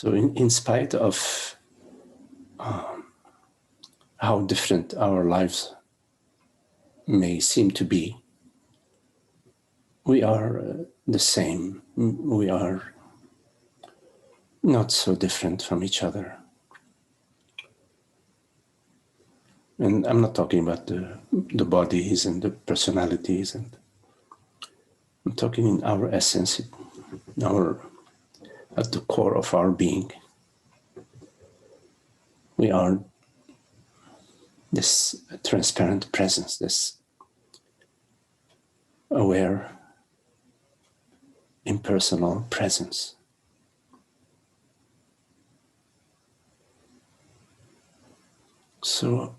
So in spite of how different our lives may seem to be, we are the same. We are not so different from each other. And I'm not talking about the bodies and the personalities, and I'm talking in our essence, at the core of our being. We are this transparent presence, this aware, impersonal presence. So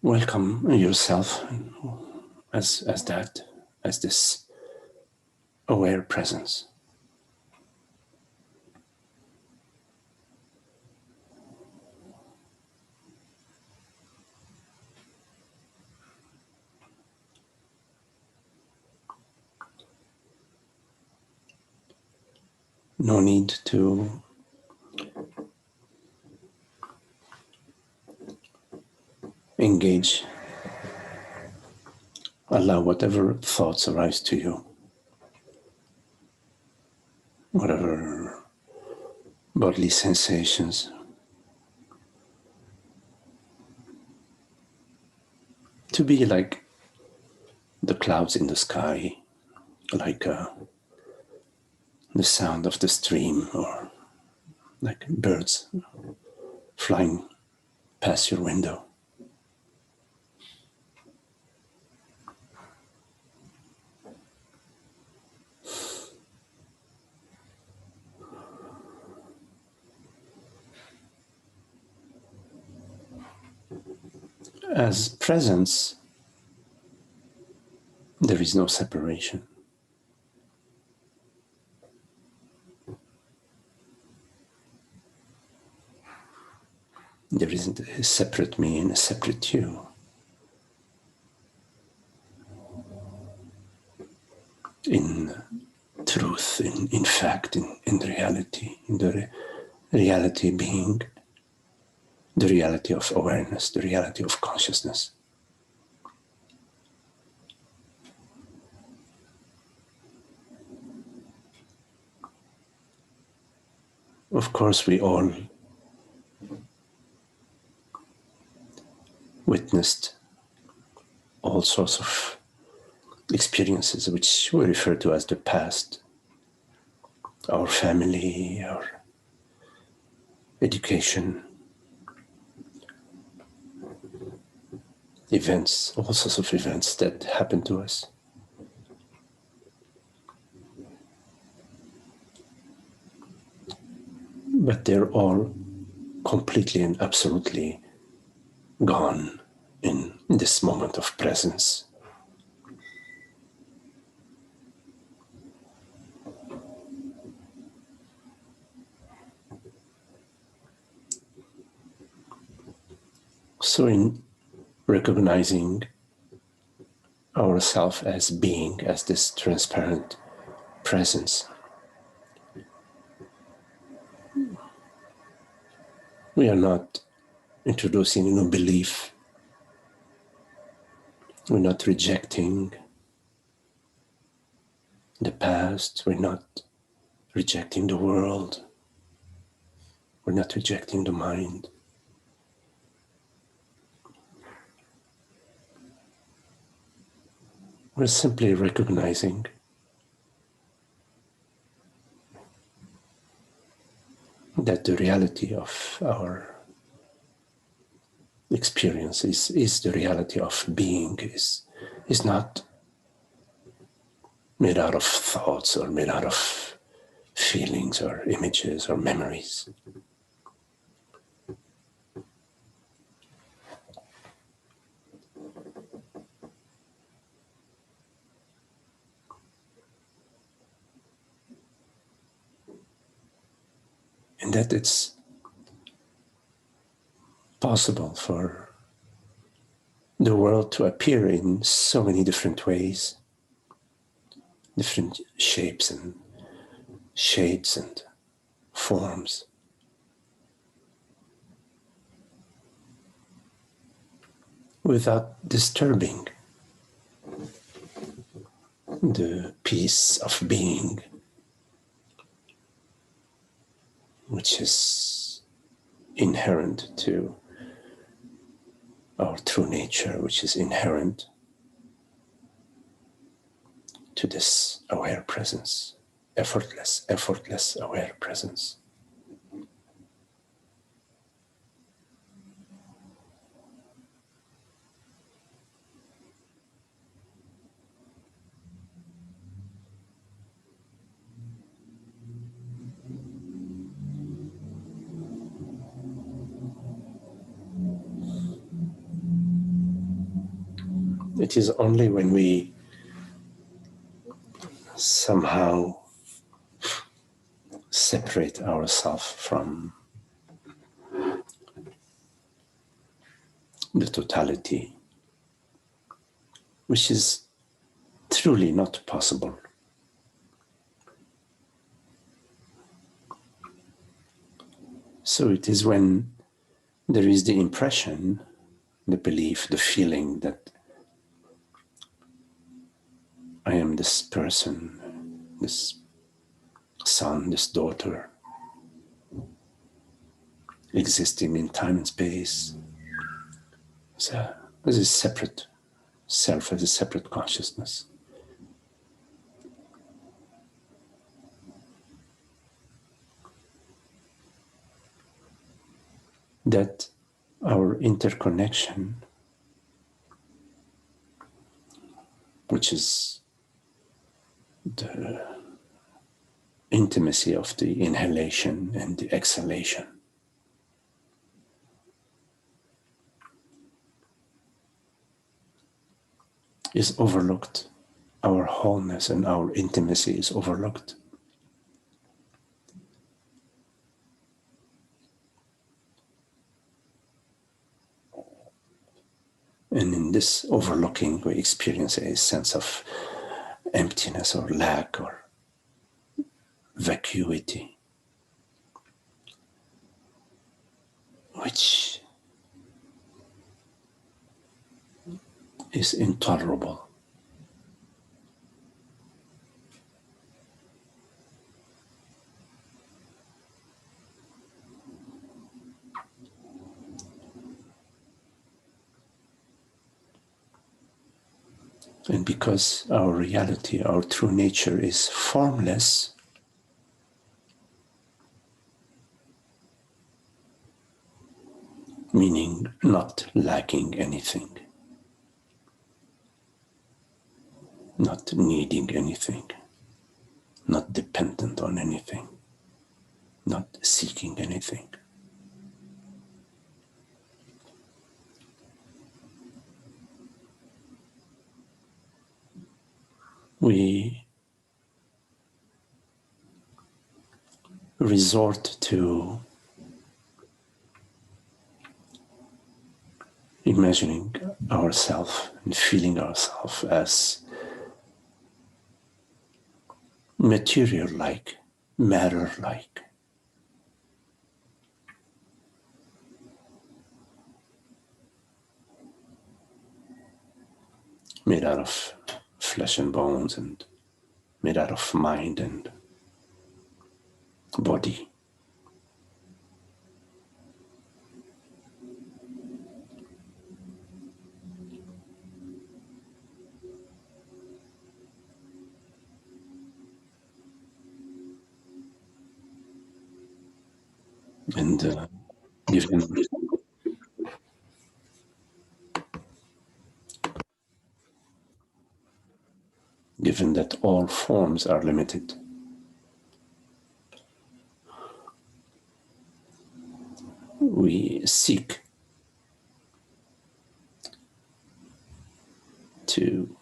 welcome yourself as that, as this aware presence. No need to engage. Allow whatever thoughts arise to you, whatever bodily sensations, to be like the clouds in the sky, like the sound of the stream, or like birds flying past your window. As presence, there is no separation. There isn't a separate me and a separate you. In truth, in fact, in reality, in the reality being the reality of awareness, the reality of consciousness. Of course, we all witnessed all sorts of experiences which we refer to as the past. Our family, our education, events, all sorts of events that happen to us. But they're all completely and absolutely gone in this moment of presence. So in recognizing ourselves as being, as this transparent presence, we are not introducing a new belief. We're not rejecting the past. We're not rejecting the world. We're not rejecting the mind. We're simply recognizing that the reality of our experience is the reality of being, is not made out of thoughts or made out of feelings or images or memories. And that it's possible for the world to appear in so many different ways, different shapes and shades and forms, without disturbing the peace of being, which is inherent to our true nature, which is inherent to this aware presence, effortless aware presence. It is only when we somehow separate ourselves from the totality, which is truly not possible. So it is when there is the impression, the belief, the feeling that I am this person, this son, this daughter, existing in time and space as a separate self, as a separate consciousness. That our interconnection, which is the intimacy of the inhalation and the exhalation, is overlooked. Our wholeness and our intimacy is overlooked. And in this overlooking, we experience a sense of emptiness or lack or vacuity, which is intolerable. And because our reality, our true nature is formless, meaning not lacking anything, not needing anything, not dependent on anything, not seeking anything. We resort to imagining ourselves and feeling ourselves as material-like, matter-like. Made out of flesh and bones and made out of mind and body. And given, given that all forms are limited, we seek to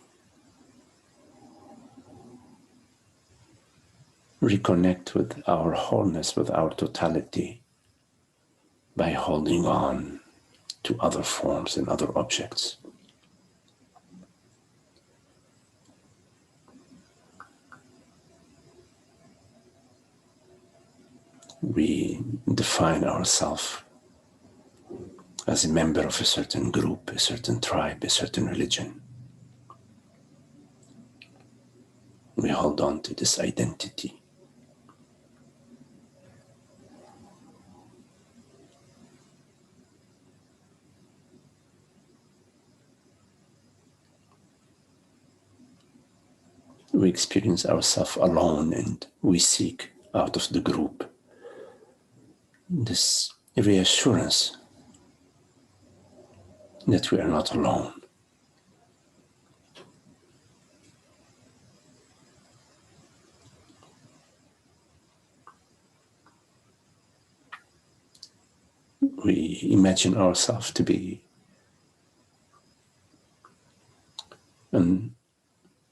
reconnect with our wholeness, with our totality, by holding on to other forms and other objects. We define ourselves as a member of a certain group, a certain tribe, a certain religion. We hold on to this identity. We experience ourselves alone, and we seek out of the group this reassurance that we are not alone. We imagine ourselves to be an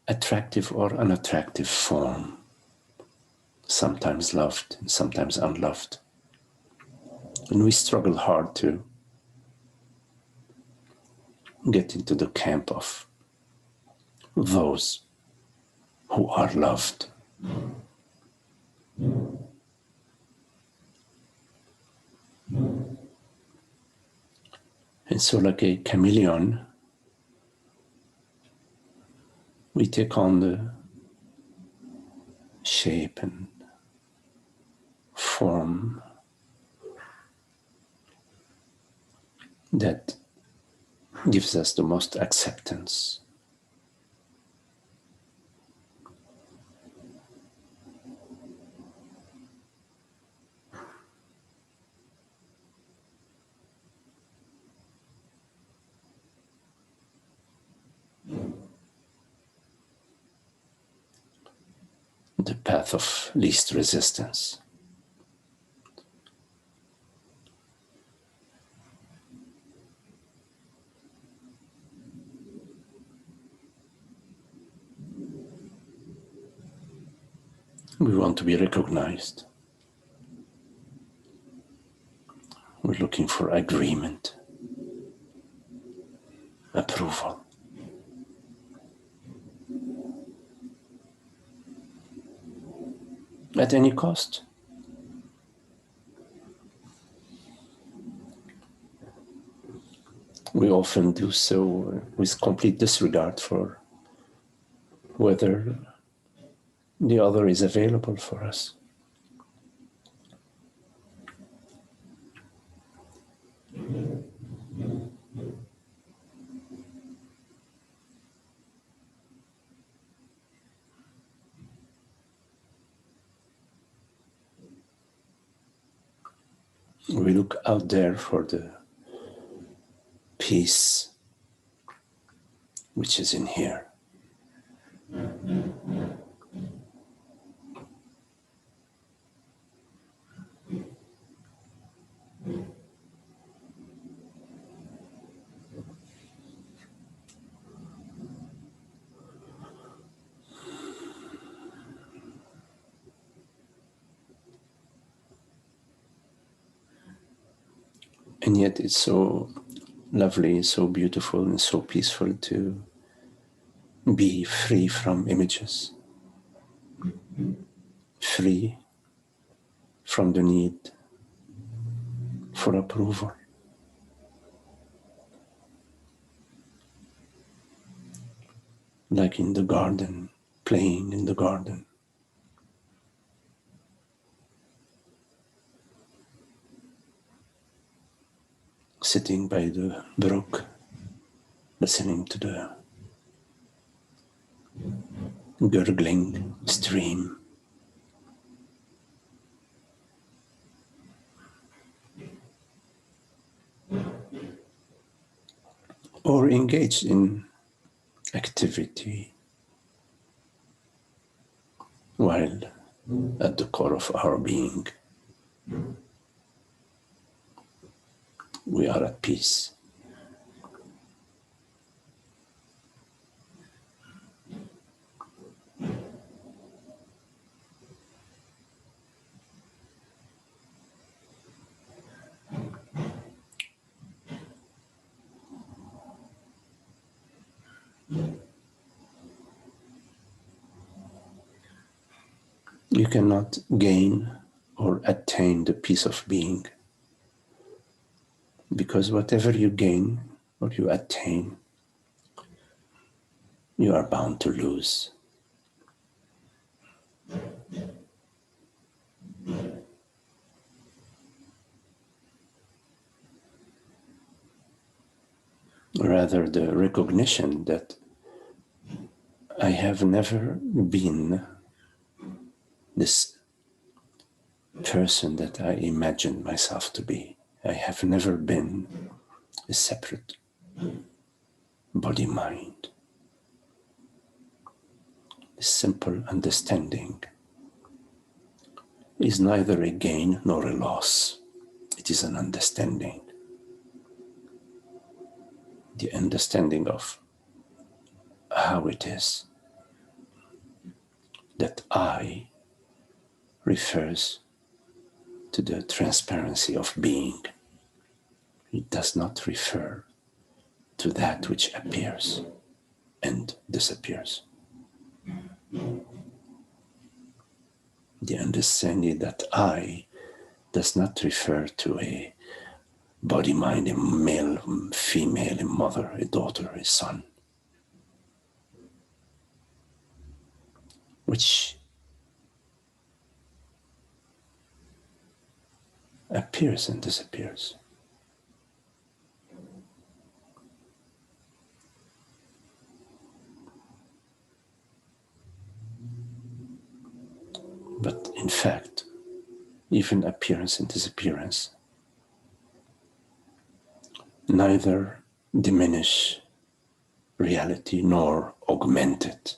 attractive or unattractive form, sometimes loved and sometimes unloved. And we struggle hard to get into the camp of those who are loved. And so, like a chameleon, we take on the shape and form that gives us the most acceptance. The path of least resistance. We want to be recognized. We're looking for agreement, approval. At any cost. We often do so with complete disregard for whether the other is available for us. We look out there for the peace which is in here. And yet it's so lovely, so beautiful, and so peaceful to be free from images, free from the need for approval. Like in the garden, playing in the garden. Sitting by the brook, listening to the gurgling stream. Or engaged in activity while at the core of our being we are at peace. You cannot gain or attain the peace of being. Because whatever you gain or you attain, you are bound to lose. Rather, the recognition that I have never been this person that I imagined myself to be. I have never been a separate body-mind. This simple understanding is neither a gain nor a loss. It is an understanding. The understanding of how it is that I refers to the transparency of being. It does not refer to that which appears and disappears. The understanding that I does not refer to a body, mind, a male, female, a mother, a daughter, a son, which appears and disappears. But in fact, even appearance and disappearance neither diminish reality nor augment it.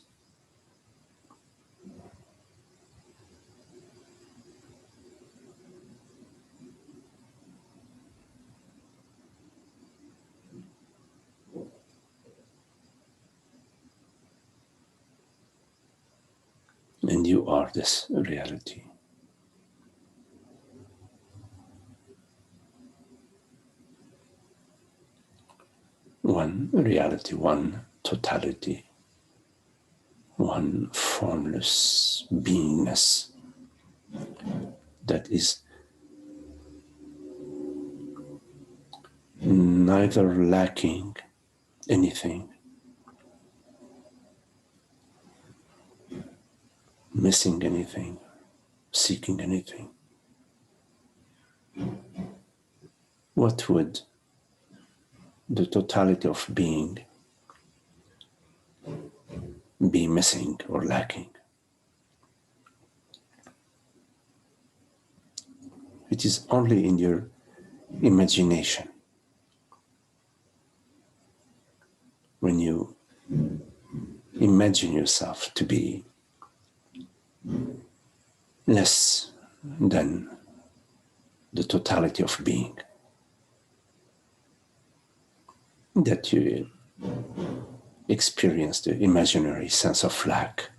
And you are this reality. One reality, one totality, one formless beingness that is neither lacking anything, missing anything, seeking anything. What would the totality of being be missing or lacking? It is only in your imagination. When you imagine yourself to be less than the totality of being, that you experience the imaginary sense of lack.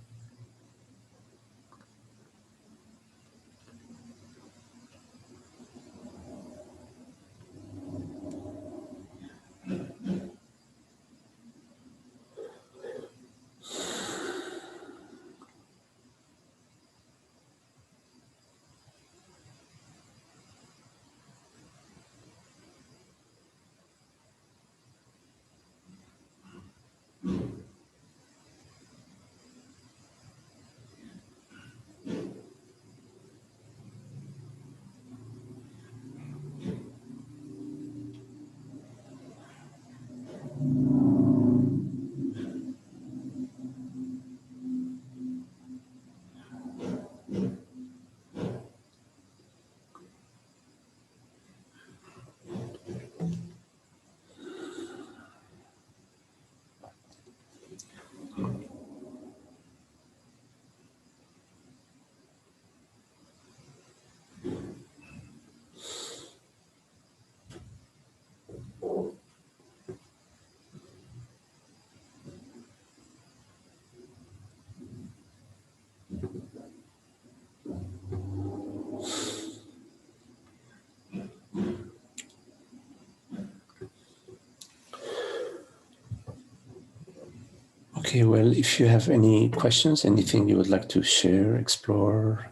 Okay, well, if you have any questions, anything you would like to share, explore,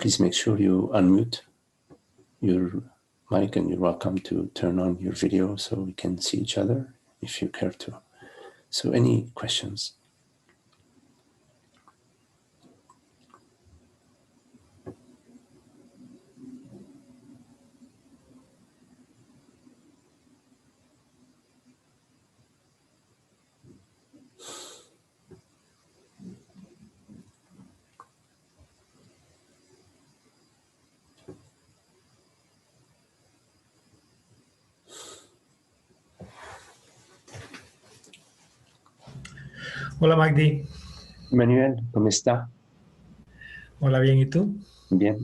please make sure you unmute your mic, and you're welcome to turn on your video so we can see each other if you care to. So any questions? Hola Magdi. Manuel, ¿cómo está? Hola, bien, ¿y tú? Bien.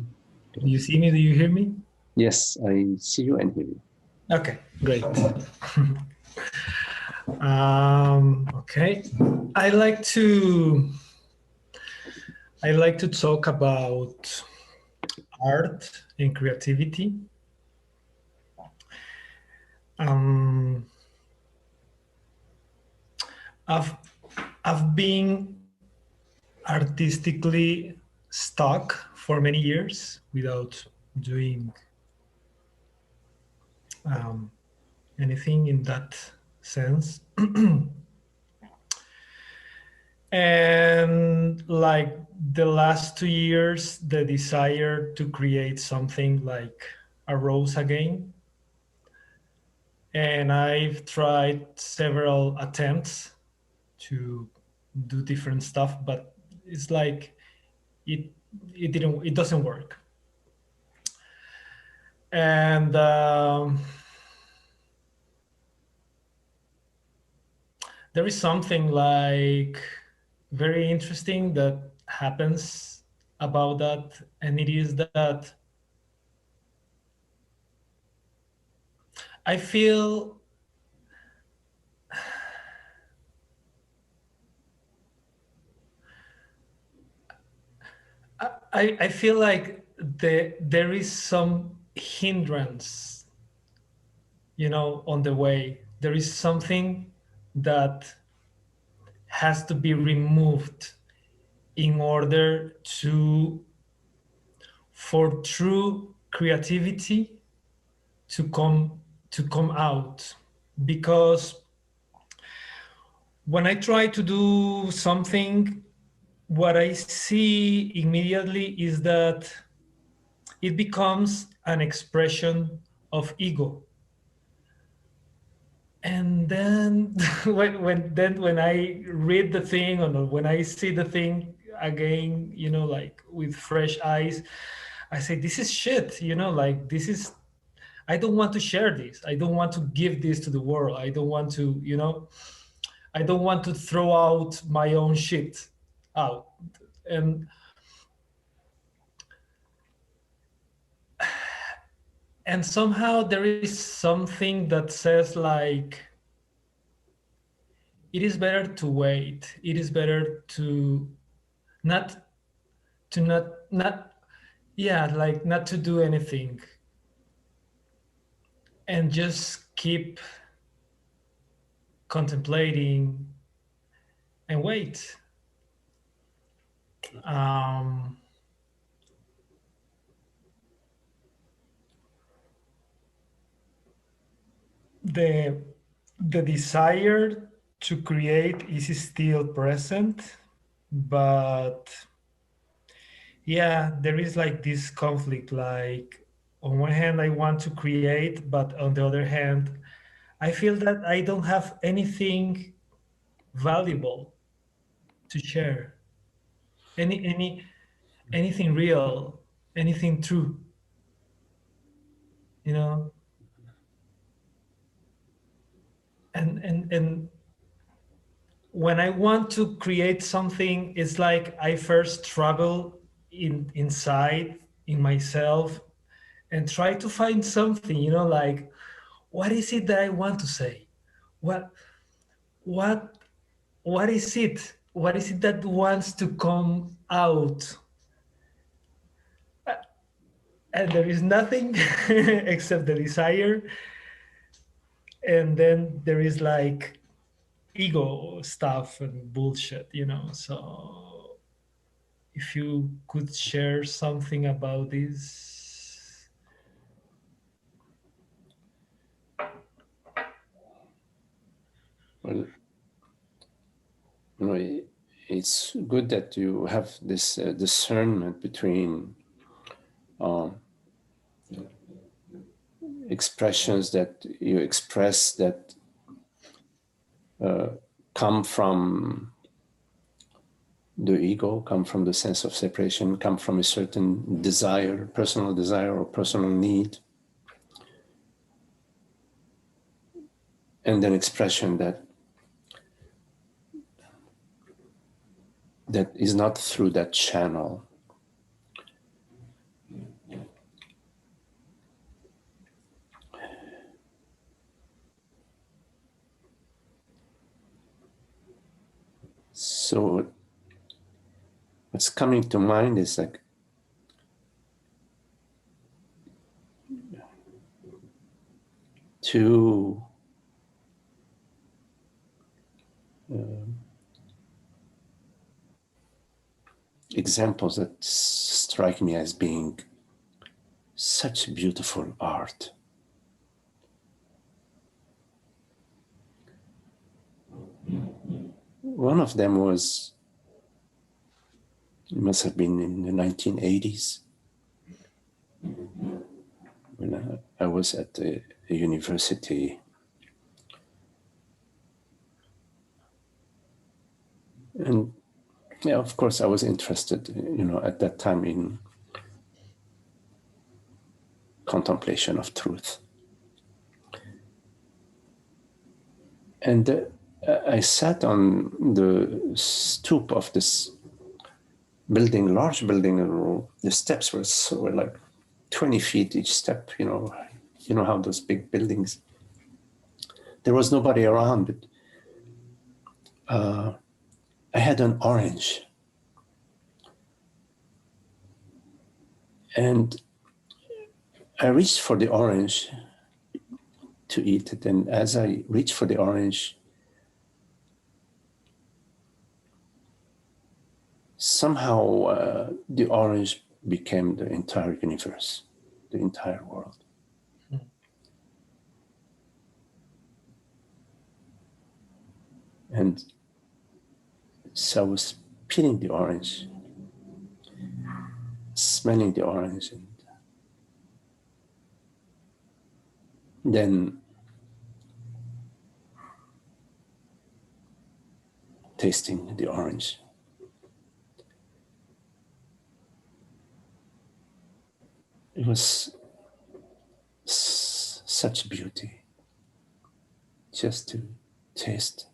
Do you see me? Do you hear me? Yes, I see you and hear you. Okay, great. Okay. I like to talk about art and creativity. Um, I've been artistically stuck for many years without doing um, anything in that sense. And like the last 2 years, the desire to create something like arose again. And I've tried several attempts to do different stuff, but it's like it it doesn't work. And there is something like very interesting that happens about that, and it is that I feel I feel like there is some hindrance, on the way. There is something that has to be removed in order for true creativity to come out. Because when I try to do something, what I see immediately is that it becomes an expression of ego. And then when I read the thing, or when I see the thing again, like with fresh eyes, I say, this is shit, like this is, I don't want to share this. I don't want to give this to the world. I don't want to, I don't want to throw out my own shit out. And somehow there is something that says like, it is better to wait. It is better to not not yeah, like not to do anything and just keep contemplating and wait. um the desire to create is still present, but yeah, there is like this conflict. Like, on one hand I want to create, but on the other hand I feel that I don't have anything valuable to share, anything real, anything true, you know. And when I want to create something, it's like I first struggle inside in myself and try to find something, like, what is it that I want to say? what what what is it? What is it that wants to come out? And there is nothing except the desire. And then there is like ego stuff and bullshit. So if you could share something about this. Well, it's good that you have this discernment between expressions that you express that come from the ego, come from the sense of separation, come from a certain desire, personal desire or personal need, and then expression that is not through that channel. So what's coming to mind is like two examples that strike me as being such beautiful art. One of them was, it must have been in the 1980s, when I was at a university. And yeah, of course, I was interested, at that time in contemplation of truth. And I sat on the stoop of this building, large building. The steps were like 20 feet each step, you know how those big buildings. There was nobody around, but I had an orange. And I reached for the orange to eat it. And as I reached for the orange, somehow the orange became the entire universe, the entire world. And so I was peeling the orange, smelling the orange, and then tasting the orange. It was such beauty just to taste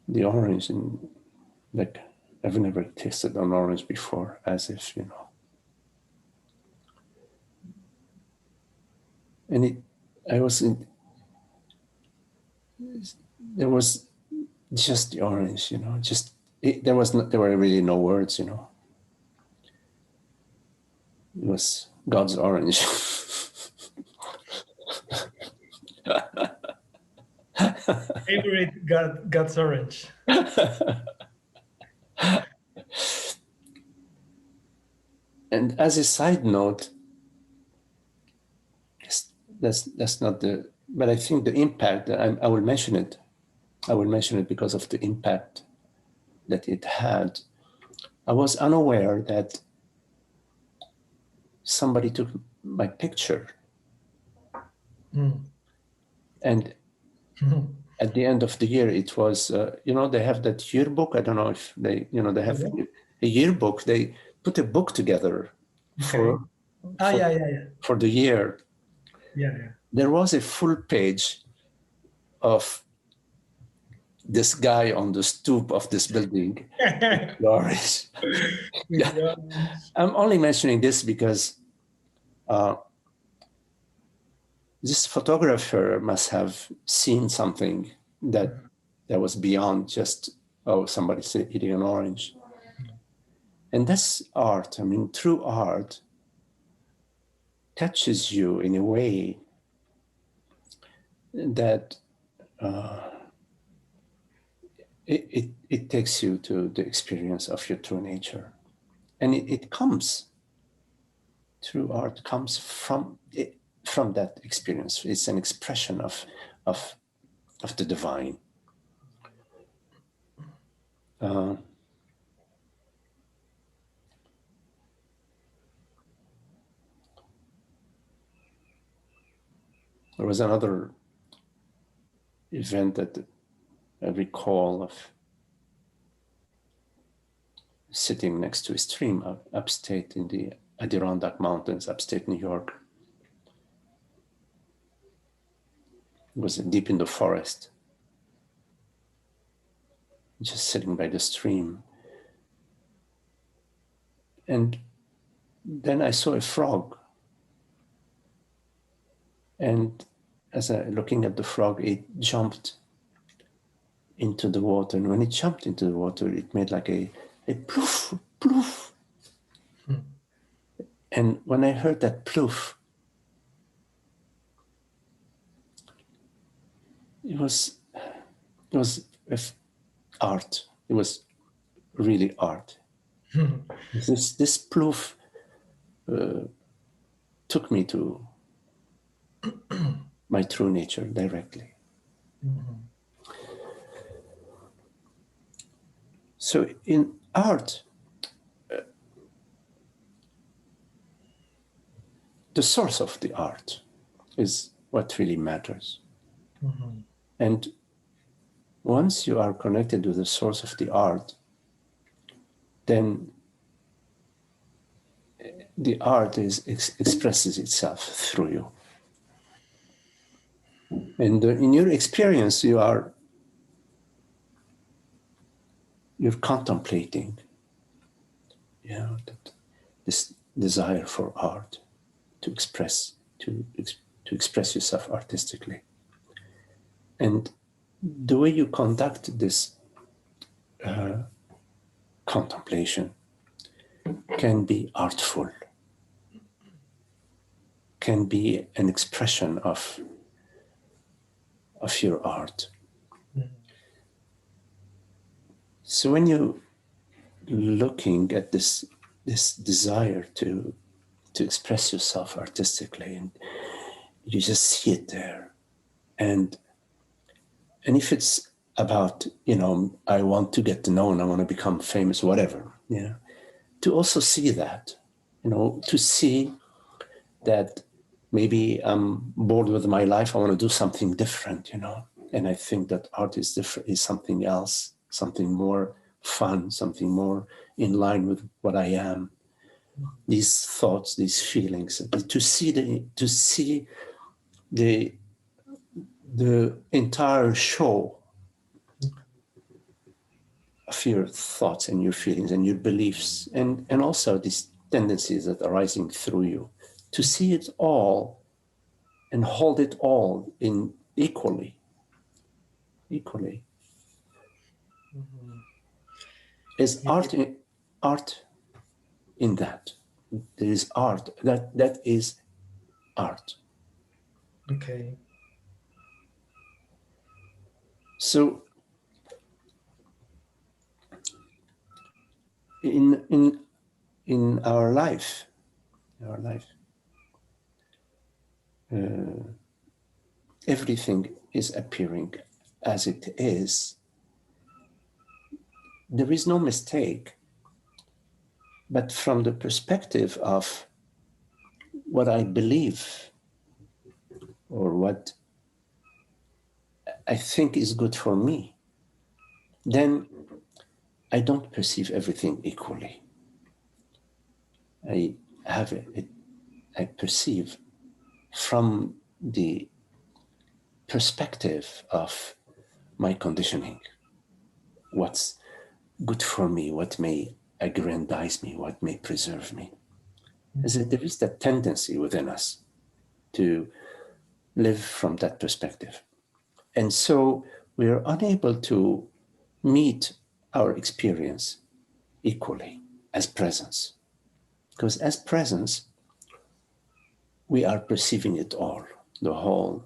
the orange, and like I've never tasted an orange before, as if, and there was just the orange, there were really no words, it was God's orange. Favorite God's orange. And as a side note, that's not but I think the impact, I will mention it. I will mention it because of the impact that it had. I was unaware that somebody took my picture. And at the end of the year, it was, they have that yearbook. I don't know if they have a yearbook. They put a book together for the year. Yeah. There was a full page of this guy on the stoop of this building. Yeah. I'm only mentioning this because this photographer must have seen something that was beyond just, somebody eating an orange. And that's art. I mean, true art touches you in a way that it takes you to the experience of your true nature. And it comes through art, comes from that experience. It's an expression of the divine. There was another event that I recall of sitting next to a stream upstate in the Adirondack Mountains, upstate New York. It was deep in the forest, just sitting by the stream. And then I saw a frog. And as I looking at the frog, it jumped into the water. And when it jumped into the water, it made like a ploof, ploof. And when I heard that ploof, it was art. It was really art. This ploof took me to my true nature directly. So in art, the source of the art is what really matters. And once you are connected to the source of the art, then the art expresses itself through you. And in your experience, you're contemplating, this desire for art to express yourself artistically. And the way you conduct this contemplation can be artful, can be an expression of your art. So when you're looking at this desire to express yourself artistically, and you just see it there, and if it's about, I want to get known, I want to become famous, whatever, to also see that, to see that maybe I'm bored with my life, I want to do something different, and I think that art is different, is something else, something more fun, something more in line with what I am. These thoughts, these feelings, to see the entire show of your thoughts and your feelings and your beliefs, and also these tendencies that are rising through you, to see it all and hold it all in equally. Is art in that? There is art. That is art. Okay. So in our life, everything is appearing as it is. There is no mistake. But from the perspective of what I believe or what I think is good for me, then I don't perceive everything equally. I perceive from the perspective of my conditioning, what's good for me, what may aggrandize me, what may preserve me. Is that there is that tendency within us to live from that perspective. And so we are unable to meet our experience equally as presence. Because as presence, we are perceiving it all, the whole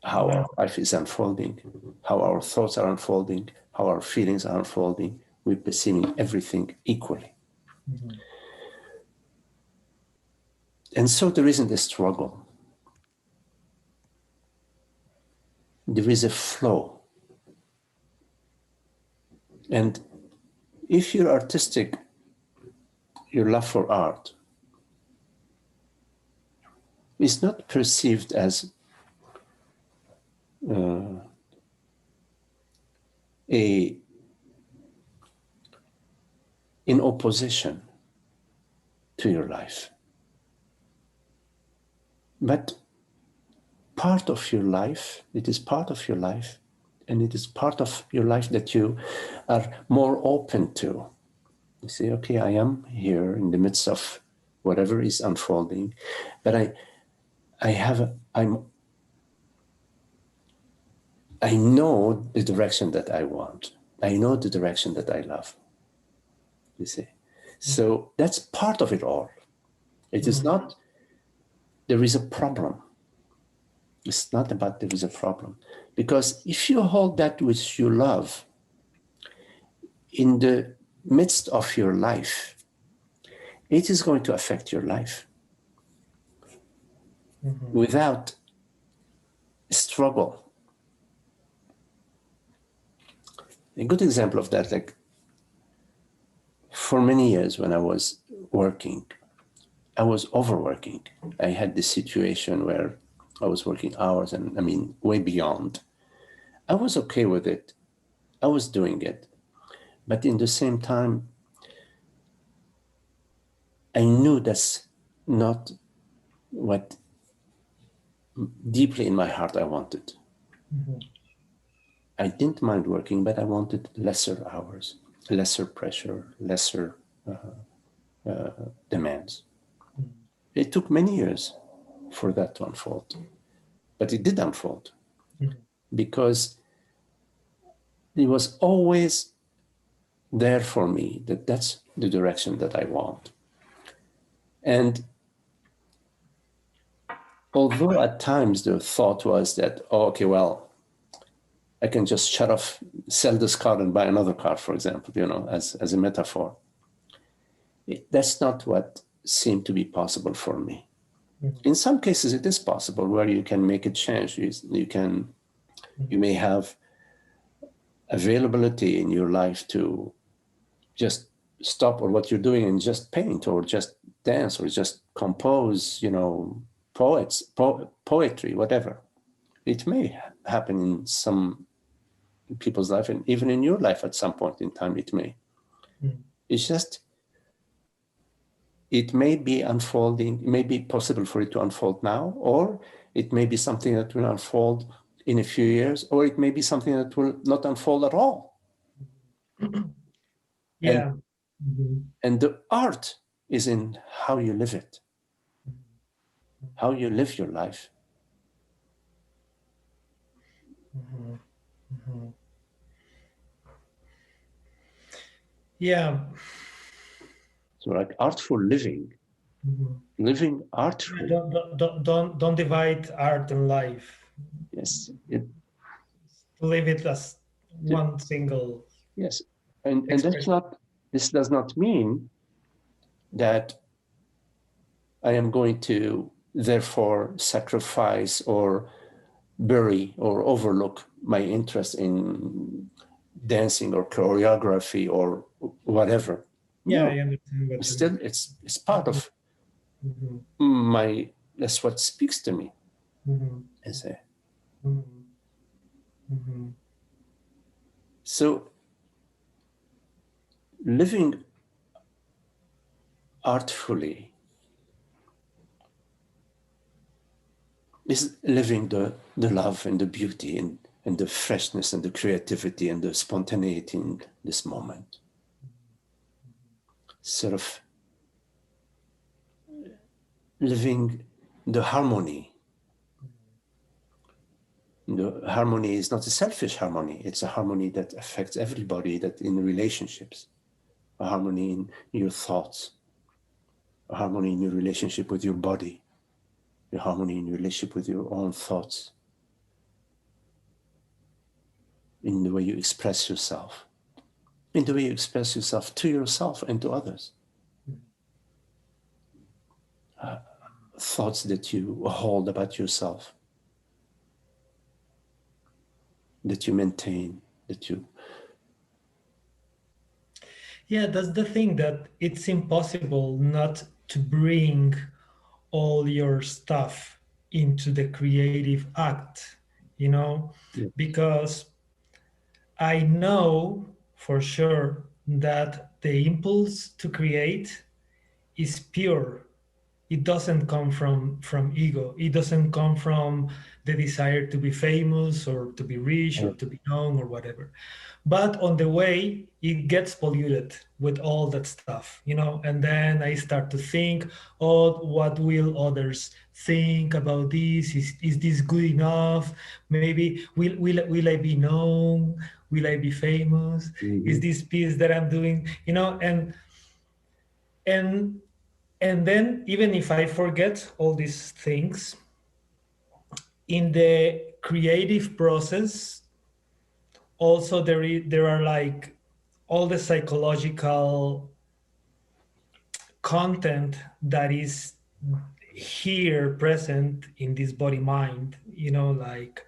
how our life is unfolding, how our thoughts are unfolding, how our feelings are unfolding. We're perceiving everything equally. Mhm. And so there isn't a struggle. There is a flow. And if you're artistic, your love for art is not perceived as a in opposition to your life, but part of your life. It is part of your life, and it is part of your life that you are more open to. You say, okay, I am here in the midst of whatever is unfolding, but I know the direction that I want. I know the direction that I love. You see, so that's part of it all. It is not there is a problem. It's not about there is a problem, because if you hold that which you love in the midst of your life, it is going to affect your life without struggle. A good example of that, like for many years when I was working, I was overworking. I had this situation where I was working hours and I mean, way beyond. I was okay with it. I was doing it. But in the same time, I knew that's not what deeply in my heart I wanted. I didn't mind working, but I wanted lesser hours, lesser pressure, lesser demands. It took many years for that to unfold, but it did unfold because it was always there for me that that's the direction that I want. And although at times the thought was that, oh, okay, well, I can just shut off, sell this car and buy another car, for example, as a metaphor. That's not what seemed to be possible for me. In some cases, it is possible where you can make a change. You may have availability in your life to just stop or what you're doing and just paint or just dance or just compose, poetry, whatever. It may happen in some people's life and even in your life at some point in time, it may. It's just, it may be unfolding, it may be possible for it to unfold now, or it may be something that will unfold in a few years, or it may be something that will not unfold at all. Yeah. And the art is in how you live it, how you live your life. Yeah. So like artful living, living artfully. Don't divide art and life. Yes, Leave it as one single yes, and expression. this does not mean that I am going to therefore sacrifice or bury or overlook my interest in dancing or choreography or whatever. Yeah, No, I understand what you still mean. it's part of my, that's what speaks to me. I say. So living artfully is living the love and the beauty and the freshness and the creativity and the spontaneity in this moment. Sort of living the harmony. The harmony is not a selfish harmony. It's a harmony that affects everybody, that in relationships, a harmony in your thoughts, a harmony in your relationship with your body, a harmony in your relationship with your own thoughts, in the way you express yourself, in the way you express yourself to yourself and to others. Thoughts that you hold about yourself, that you maintain, that you... Yeah, that's the thing, that it's impossible not to bring all your stuff into the creative act, you know, Yeah. because I know for sure that the impulse to create is pure. It doesn't come from ego. It doesn't come from the desire to be famous or to be rich or to be known or whatever. But on the way, it gets polluted with all that stuff, you know. And then I start to think, oh, what will others think about this? Is this good enough? Maybe will I be known? Will I be famous? Is Mm-hmm. this piece that I'm doing, you know? And and then even if I forget all these things in the creative process, also there are like all the psychological content that is here present in this body mind, you know, like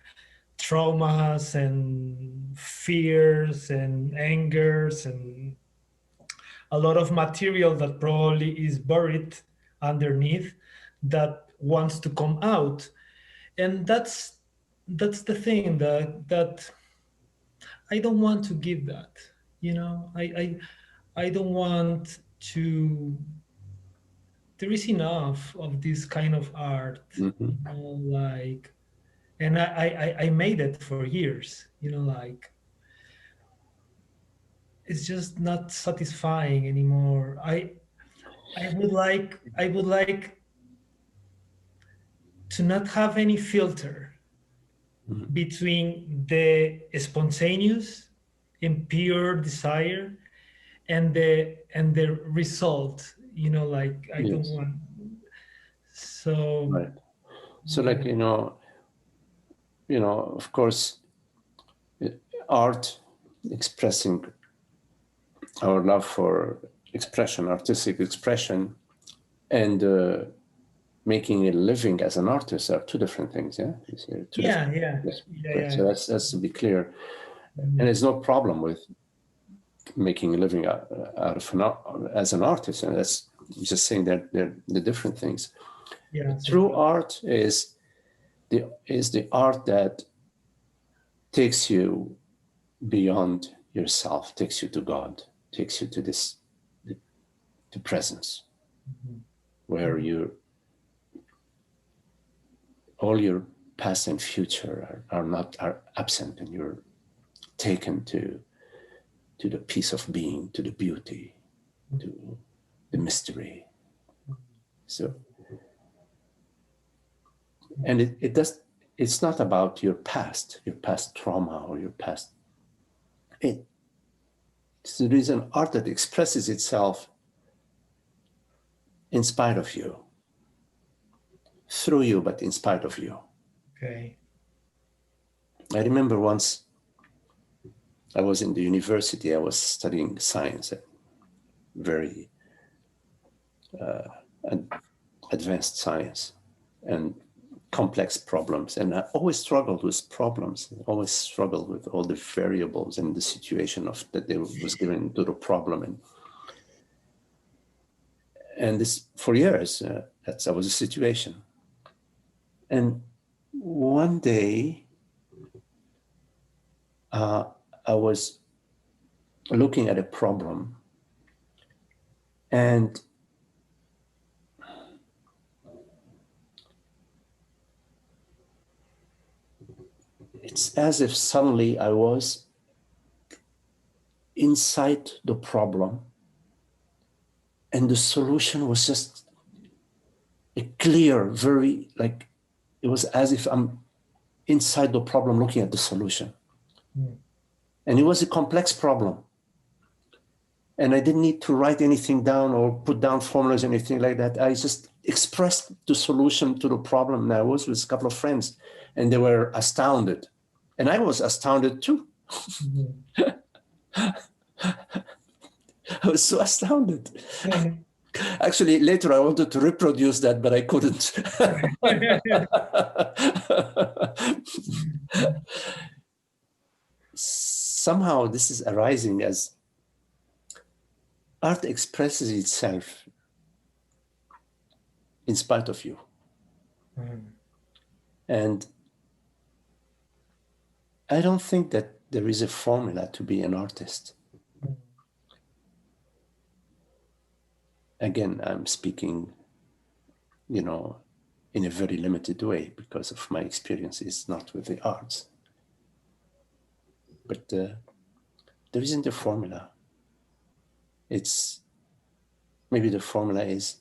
traumas and fears and angers and a lot of material that probably is buried underneath that wants to come out. And that's the thing, that I don't want to give that, you know. I don't want to. There is enough of this kind of art, Mm-hmm. you know, like, and I made it for years, you know, like it's just not satisfying anymore. I would like to not have any filter Mm-hmm. between the spontaneous and pure desire and the result, you know, like I don't Yes, want. So right. So like, yeah. of course, art, expressing our love for expression, artistic expression, and making a living as an artist are two different things. Yeah, you see, two different. Yeah, yeah, Yes, yeah, right. So yeah. that's to be clear. And Mhm. there's no problem with making a living out of as an artist, and that's just saying that they're the different things. Yeah, But for true sure. art is the art that takes you beyond yourself, takes you to God, takes you to this to presence, Mhm. where all your past and future are absent, and you're taken to the peace of being, to the beauty, to the mystery. So, and it's not about your past trauma or your past. It's the reason art that expresses itself in spite of you, through you, but in spite of you. Okay. I remember once I was in the university, I was studying science, very advanced science, and complex problems. And I always struggled with problems, always struggled with all the variables and the situation that they was given to the problem. And this for years, that was the situation. And one day, I was looking at a problem, and it's as if suddenly I was inside the problem, and the solution was just a clear, very, like, it was as if I'm inside the problem looking at the solution. Mm. And it was a complex problem. And I didn't need to write anything down or put down formulas or anything like that. I just expressed the solution to the problem. And I was with a couple of friends, and they were astounded. And I was astounded too. I was so astounded. Actually, later I wanted to reproduce that, but I couldn't. Somehow this is arising as art expresses itself in spite of you. And I don't think that there is a formula to be an artist. Again, I'm speaking, in a very limited way because of my experiences not with the arts. But there isn't a formula. It's maybe the formula is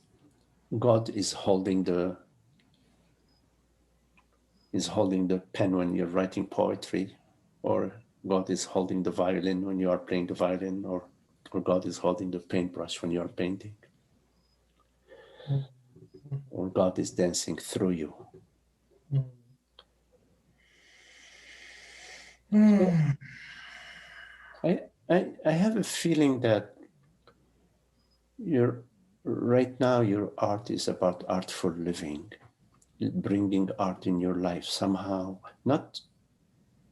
God is holding the pen when you're writing poetry, or God is holding the violin when you are playing the violin, or God is holding the paintbrush when you are painting, or God is dancing through you. So I have a feeling that right now your art is about artful living, bringing art in your life somehow, not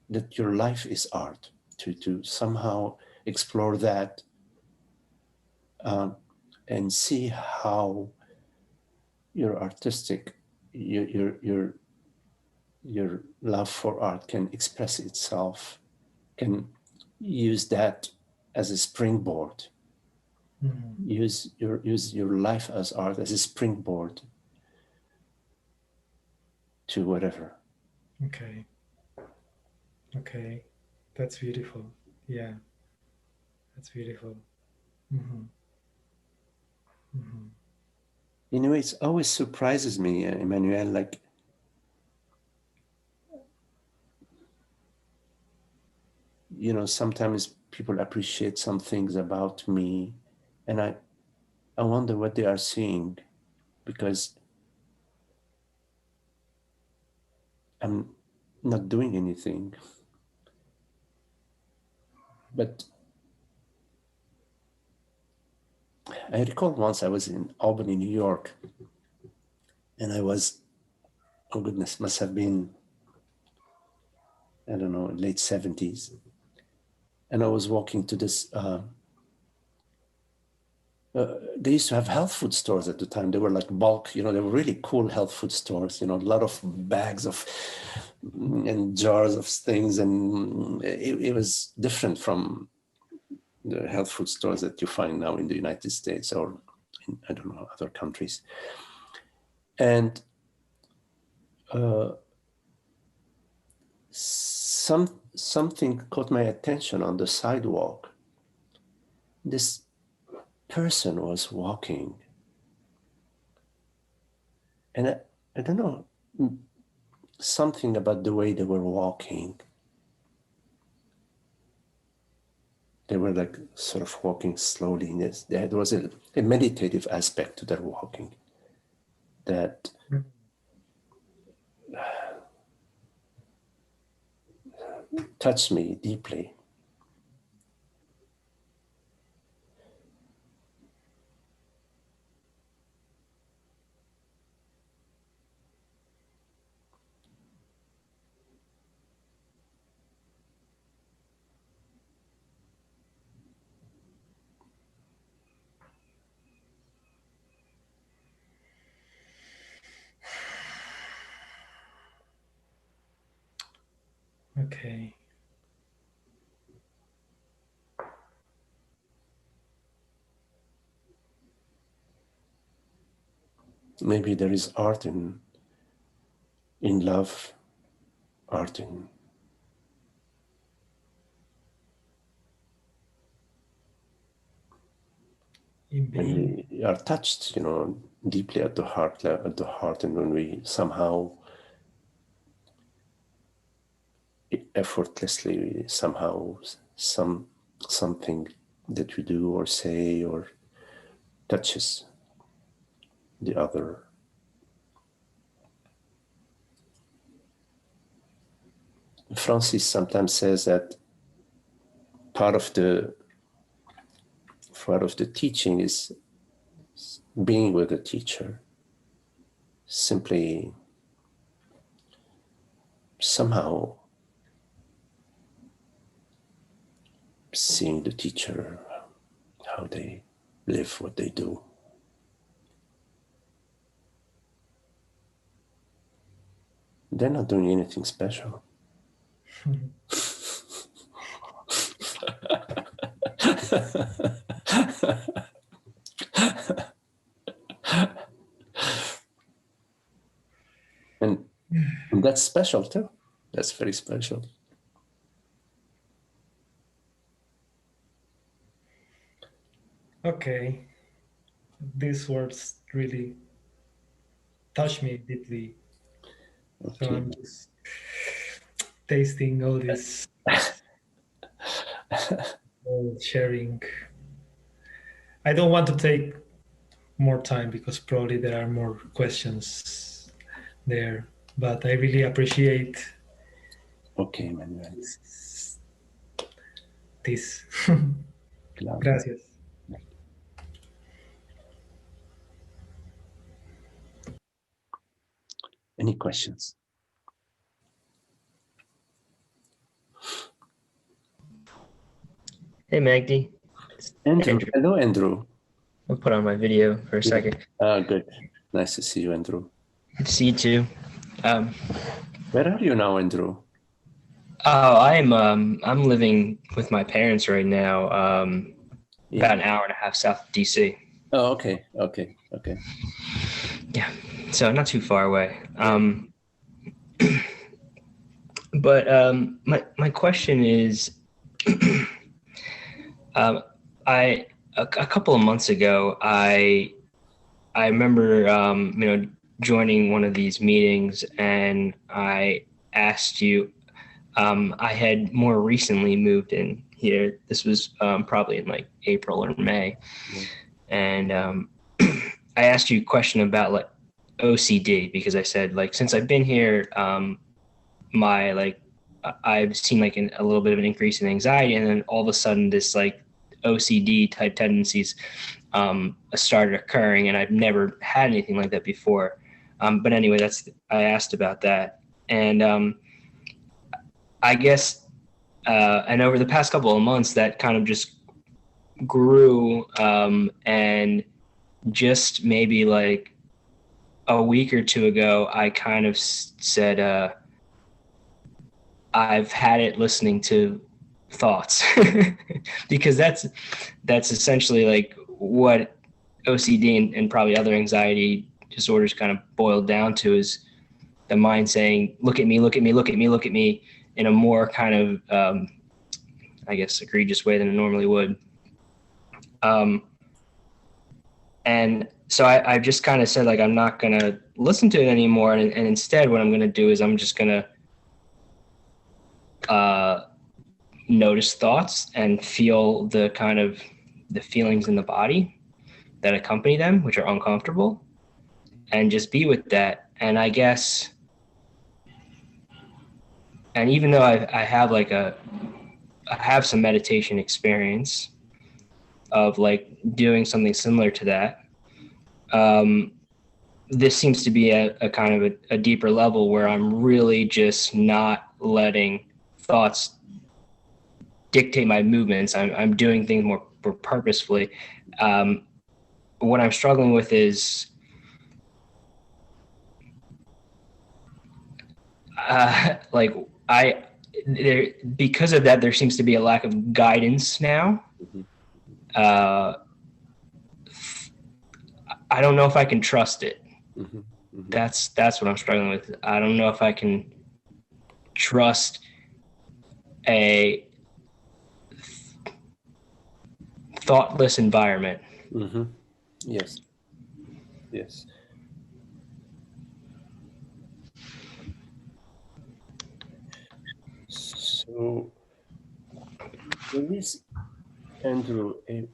that your life is art, to somehow explore that and see how your artistic, your love for art can express itself, can use that as a springboard. Use your life as art as a springboard to whatever. Okay, that's beautiful. Yeah, that's beautiful. In a way, it always surprises me, Emmanuel, like sometimes people appreciate some things about me, and I wonder what they are seeing, because I'm not doing anything. But I recall once I was in Albany, New York, and I was, oh goodness, must have been, I don't know, late 70s. And I was walking to this, they used to have health food stores at the time. They were like bulk, they were really cool health food stores, a lot of bags of and jars of things. And it was different from the health food stores that you find now in the United States or in, I don't know, other countries. And something caught my attention on the sidewalk. This person was walking, and I don't know, something about the way they were walking. They were like sort of walking slowly. There was a meditative aspect to their walking that touched me deeply. Okay. Maybe there is art in love, art in when we are touched, deeply at the heart, and when we somehow effortlessly somehow something that we do or say or touches the other. Francis sometimes says that part of the teaching is being with the teacher, simply somehow seeing the teacher, how they live, what they do. They're not doing anything special. And that's special too. That's very special. Okay. These words really touch me deeply. Okay. So I'm just tasting all this sharing. I don't want to take more time because probably there are more questions there, but I really appreciate Okay, Manuel. this. Claro. Gracias. Any questions? Hey, Magdi. Andrew. Hello, Andrew. I'll put on my video for a second. Good. Nice to see you, Andrew. Good to see you too. Where are you now, Andrew? Oh, I'm living with my parents right now, about an hour and a half south of DC. Oh, okay. Yeah, so not too far away. But my question is, a couple of months ago, I remember joining one of these meetings, and I asked you. I had more recently moved in here. This was probably in like April or May, and I asked you a question about like OCD, because I said, like, since I've been here, I've seen like a little bit of an increase in anxiety, and then all of a sudden this like OCD type tendencies started occurring, and I've never had anything like that before. But anyway, I asked about that, and I guess, and over the past couple of months, that kind of just grew, and just maybe like a week or two ago, I kind of said, I've had it listening to thoughts, because that's essentially like what OCD and probably other anxiety disorders kind of boil down to, is the mind saying, look at me, look at me, look at me, look at me, in a more kind of, I guess, egregious way than it normally would. And so I just kind of said, like, I'm not going to listen to it anymore. And instead, what I'm going to do is I'm just going to notice thoughts and feel the kind of the feelings in the body that accompany them, which are uncomfortable, and just be with that. And I guess, and even though I have like I have some meditation experience of like doing something similar to that, this seems to be a kind of a deeper level where I'm really just not letting thoughts dictate my movements. I'm doing things more purposefully. What I'm struggling with is because of that, there seems to be a lack of guidance now. I don't know if I can trust it. That's what I'm struggling with. I don't know if I can trust a thoughtless environment. Yes. So there is, Andrew, a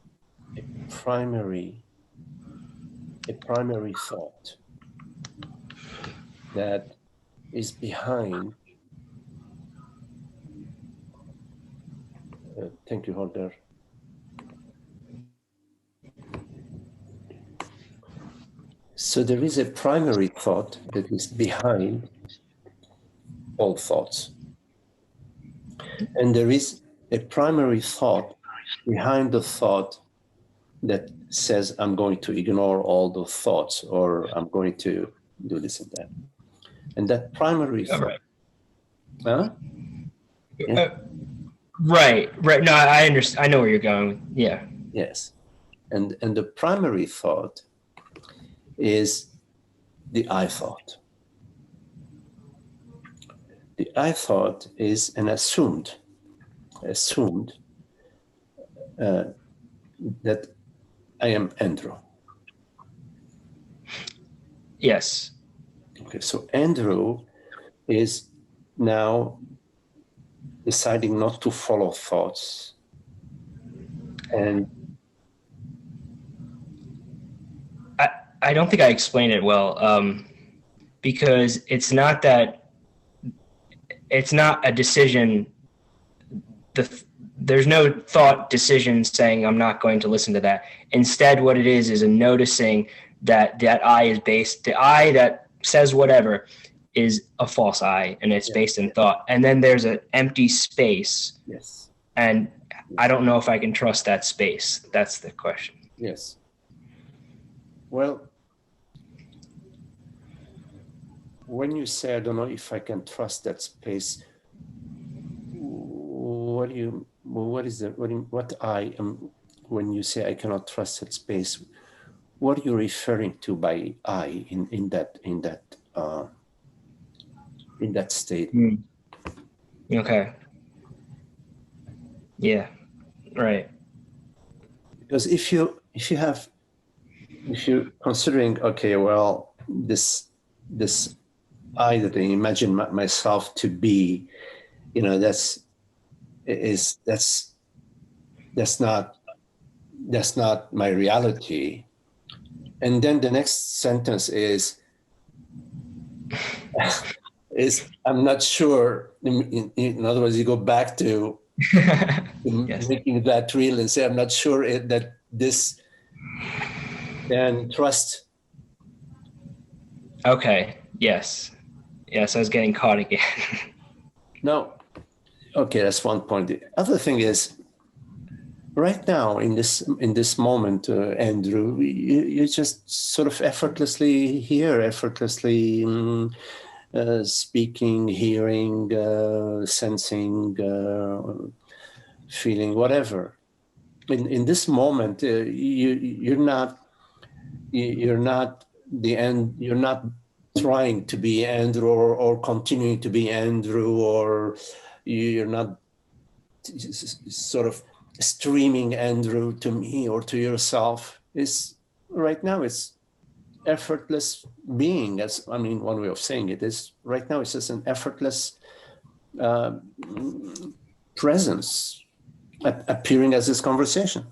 primary thought that is behind Thank you, Holger. So there is a primary thought that is behind all thoughts. And there is a primary thought behind the thought that says, I'm going to ignore all the thoughts, or I'm going to do this and that. And that primary thought. Right. Huh? Yeah. Right. No, I understand. I know where you're going. Yeah. Yes. And the primary thought is the I thought. The I thought is an assumed that I am Andrew. Yes. Okay, so Andrew is now deciding not to follow thoughts. And I don't think I explained it well, because it's not a decision. There's no thought decision saying I'm not going to listen to that. Instead, what it is a noticing that I is based, the I that says whatever is a false I, and it's based in thought. And then there's an empty space. yes. And I don't know if I can trust that space. That's the question. Yes. Well, when you say, I don't know if I can trust that space, what I am, when you say I cannot trust that space, what are you referring to by I in that state? Okay. Yeah. Right. Because if you're considering, okay, well, this I that I imagine myself to be, that's not my reality. And then the next sentence is I'm not sure. In other words, you go back to Yes. making that real and say, I'm not sure that this can trust. Okay. Yes. Yes, I was getting caught again. No. Okay, that's one point. The other thing is, right now in this moment, Andrew, you're just sort of effortlessly here, effortlessly speaking, hearing, sensing, feeling, whatever. In this moment, you're not the end. You're not trying to be Andrew or continuing to be Andrew, or you're not sort of streaming Andrew to me or to yourself. Is right now it's effortless being. One way of saying it is right now it's just an effortless presence appearing as this conversation.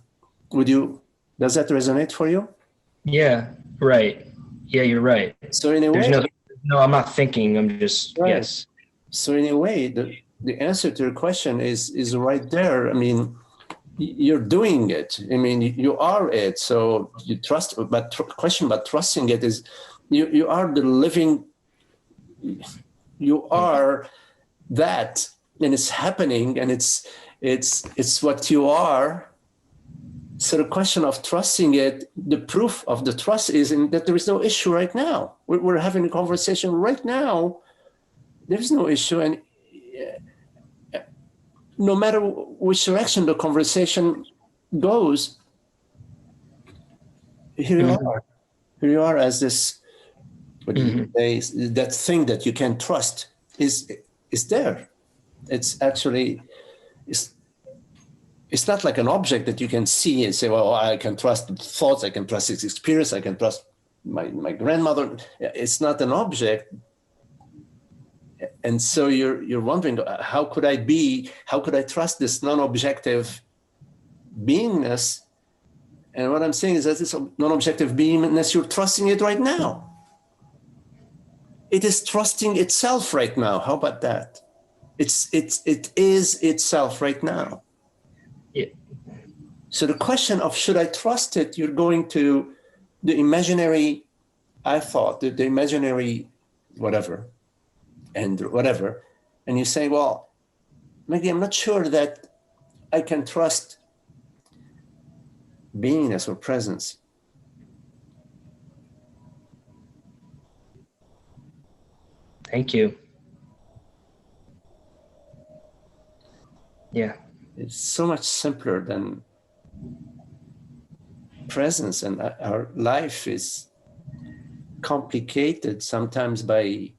Does that resonate for you? Yeah, right. Yeah, you're right. So in a way, no, I'm not thinking. I'm just, right. Yes. So in a way, the answer to your question is right there. You're doing it. You are it. So you trust, but question about trusting it is you are the living, you are that, and it's happening, and it's what you are. So the question of trusting it, the proof of the trust is in that there is no issue right now. We're having a conversation right now. There's no issue, and no matter which direction the conversation goes, here you are. Here you are as this. What do you say? That thing that you can trust is there. It's actually it's not like an object that you can see and say, well, I can trust thoughts, I can trust his experience, I can trust my grandmother. It's not an object. And so you're wondering, how could I trust this non-objective beingness? And what I'm saying is that this non-objective beingness, you're trusting it right now. It is trusting itself right now. How about that? It is itself right now. Yeah. So the question of should I trust it, you're going to the imaginary, I thought, the imaginary whatever, and whatever. And you say, well, maybe I'm not sure that I can trust beingness or presence. Thank you. Yeah. It's so much simpler than presence, and our life is complicated sometimes by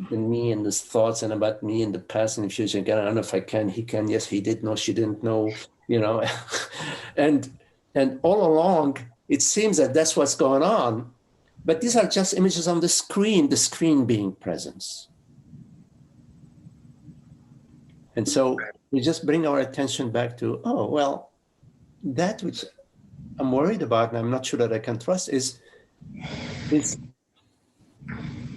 the me and his thoughts and about me in the past and the future. Again, I don't know if I can, he can, yes, he did know, she didn't know, you know. and all along, it seems that that's what's going on. But these are just images on the screen being presence. And so we just bring our attention back to, oh, well, that which I'm worried about and I'm not sure that I can trust is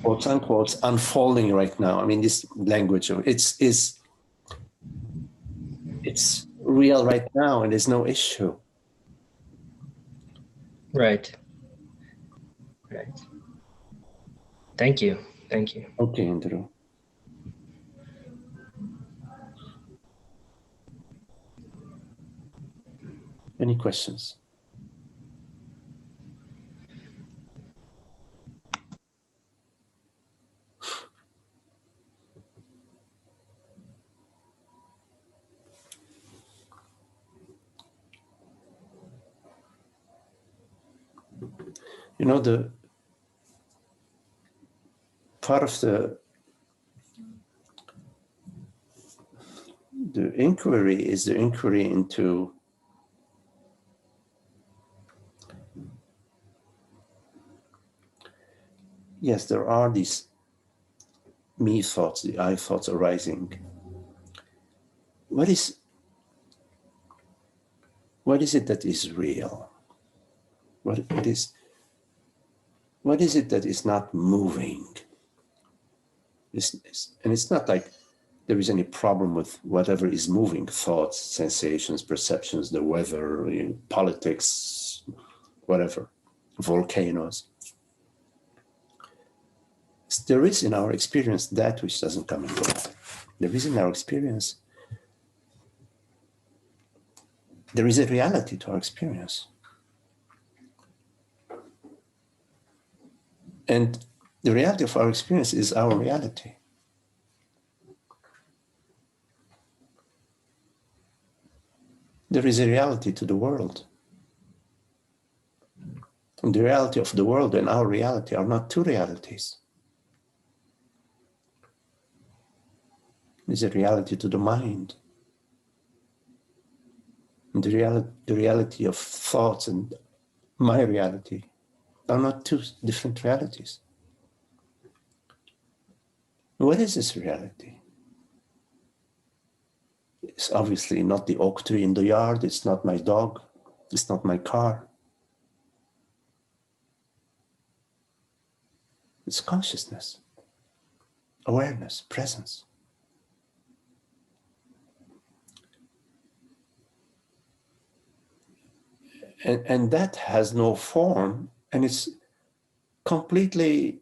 quotes unquote unfolding right now. I mean, this language, it's real right now and there's no issue. Right. Right. Thank you. Thank you. Okay, Andrew. Any questions? You know, the part of the inquiry is the inquiry into yes, there are these me thoughts, the I thoughts arising. What is it that is real? What is it that is not moving? And it's not like there is any problem with whatever is moving, thoughts, sensations, perceptions, the weather, politics, whatever, volcanoes. There is in our experience that which doesn't come and go. There is in our experience, there is a reality to our experience. And the reality of our experience is our reality. There is a reality to the world. And the reality of the world and our reality are not two realities. There's a reality to the mind. And the reality of thoughts and my reality are not two different realities. What is this reality? It's obviously not the oak tree in the yard. It's not my dog. It's not my car. It's consciousness, awareness, presence. And that has no form, and it's completely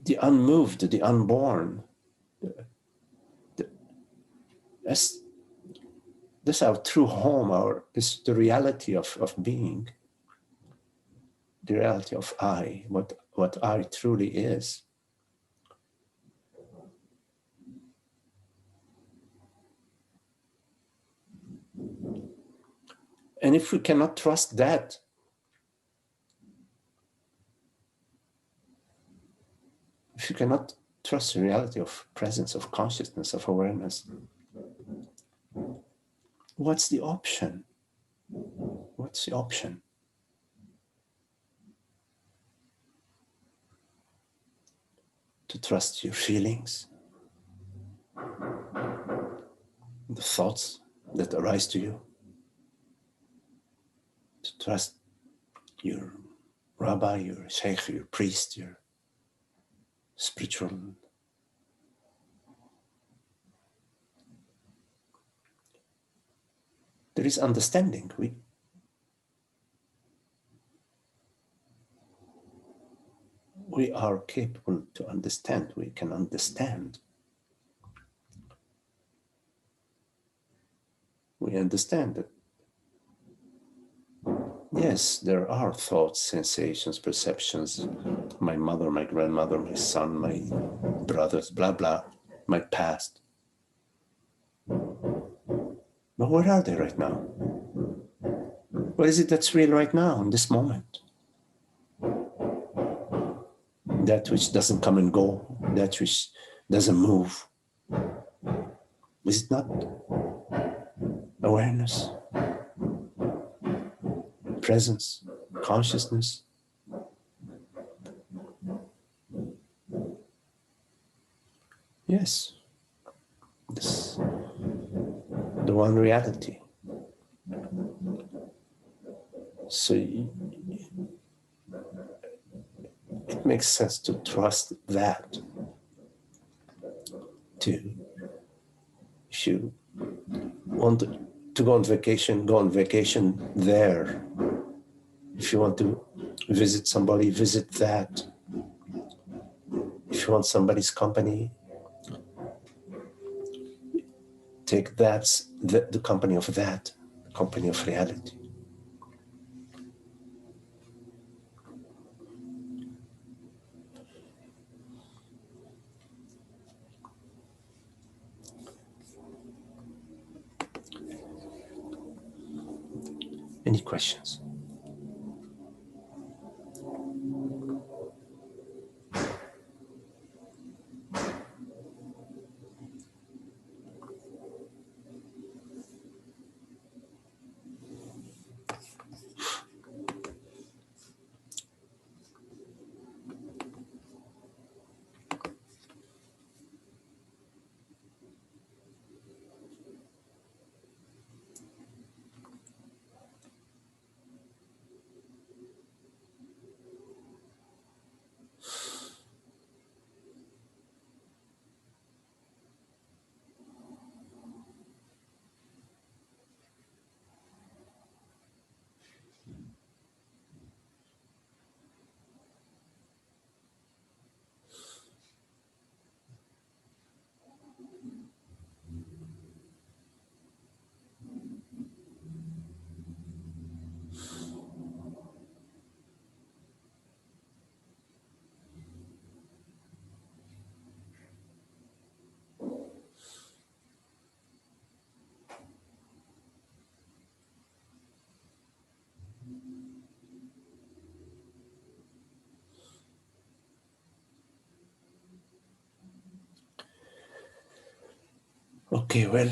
the unmoved, the unborn. That's our true home, is the reality of being, the reality of I, what I truly is. And if we cannot trust that, if you cannot trust the reality of presence, of consciousness, of awareness, what's the option? What's the option? To trust your feelings, the thoughts that arise to you, to trust your rabbi, your sheikh, your priest, your spiritual. There is understanding. We are capable to understand. We can understand. We understand that, yes, there are thoughts, sensations, perceptions. My mother, my grandmother, my son, my brothers, blah, blah, my past. But where are they right now? What is it that's real right now, in this moment? That which doesn't come and go, that which doesn't move. Is it not awareness, presence, consciousness? Yes, this, the one reality. So it makes sense to trust that. If you want to go on vacation there. If you want to visit somebody, visit that. If you want somebody's company, take the company of that, the company of reality. Any questions? Okay, well,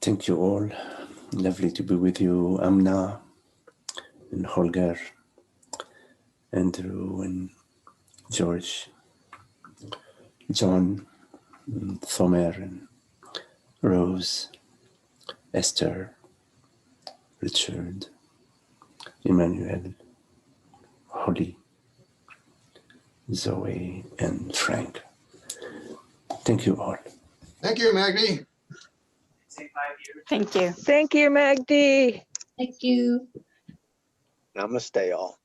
thank you all. Lovely to be with you, Amna and Holger, Andrew and George, John, and Thomer and Rose, Esther, Richard, Emmanuel, Holly, Zoe, and Frank. Thank you all. Thank you, Magdi. Thank you. Thank you, Magdi. Thank you. Namaste, all.